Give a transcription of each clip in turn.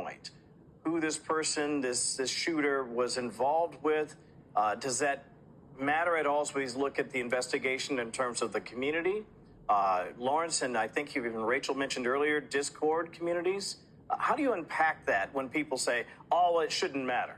point who this person, this shooter, was involved with? Does that matter at all as we look at the investigation in terms of the community? Lawrence, and I think even Rachel mentioned earlier, Discord communities. How do you unpack that when people say, oh, it shouldn't matter?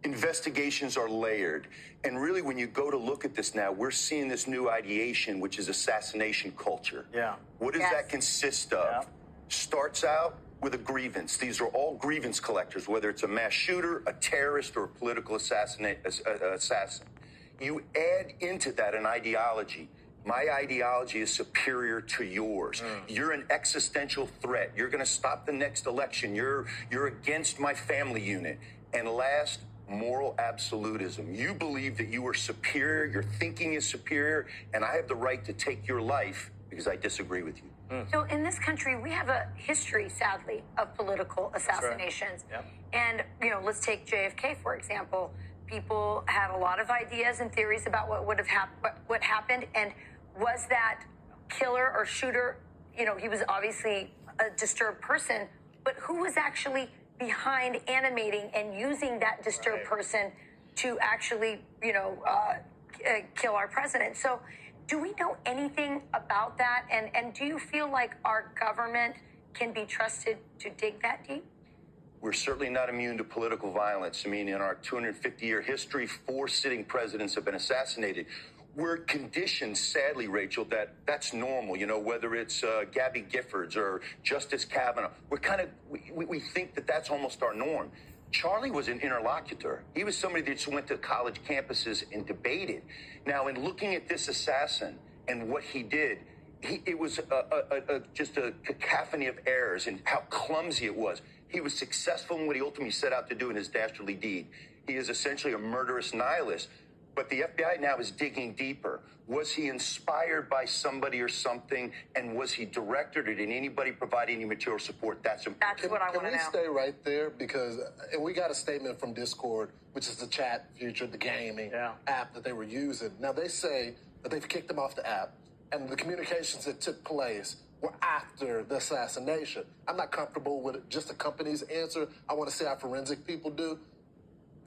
Investigations are layered. And really, when you go to look at this now, we're seeing this new ideation, which is assassination culture. Yeah. What does that consist of? Yeah. Starts out with a grievance. These are all grievance collectors, whether it's a mass shooter, a terrorist, or a political assassin. You add into that an ideology. My ideology is superior to yours. You're an existential threat. You're going to stop the next election. You're against my family unit. And last, moral absolutism. You believe that you are superior, your thinking is superior, and I have the right to take your life because I disagree with you. So in this country, we have a history, sadly, of political assassinations. Right. Yep. And, let's take JFK, for example. People had a lot of ideas and theories about what would have what happened. And was that killer or shooter, he was obviously a disturbed person, but who was actually behind animating and using that disturbed person to actually, kill our president? So do we know anything about that? And do you feel like our government can be trusted to dig that deep? We're certainly not immune to political violence. I mean, in our 250-year history, 4 sitting presidents have been assassinated. We're conditioned, sadly, Rachel, that's normal, whether it's Gabby Giffords or Justice Kavanaugh. We think that that's almost our norm. Charlie was an interlocutor. He was somebody that just went to college campuses and debated. Now, in looking at this assassin and what he did, it was just a cacophony of errors and how clumsy it was. He was successful in what he ultimately set out to do in his dastardly deed. He is essentially a murderous nihilist. But the FBI now is digging deeper. Was he inspired by somebody or something? And was he directed, or did anybody provide any material support? That's important. That's what I want to know. Can we stay right there? Because we got a statement from Discord, which is the chat feature, the gaming app that they were using. Now, they say that they've kicked them off the app, and the communications that took place were after the assassination. I'm not comfortable with just the company's answer. I want to see how forensic people do.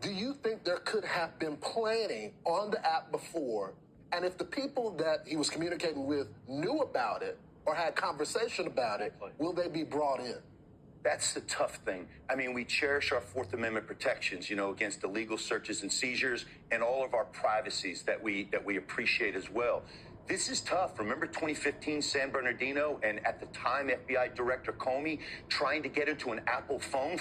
Do you think there could have been planning on the app before? And if the people that he was communicating with knew about it or had conversation about it, will they be brought in? That's the tough thing. I mean, we cherish our Fourth Amendment protections, against illegal searches and seizures and all of our privacies that we appreciate as well. This is tough. Remember 2015 San Bernardino and at the time FBI Director Comey trying to get into an Apple phone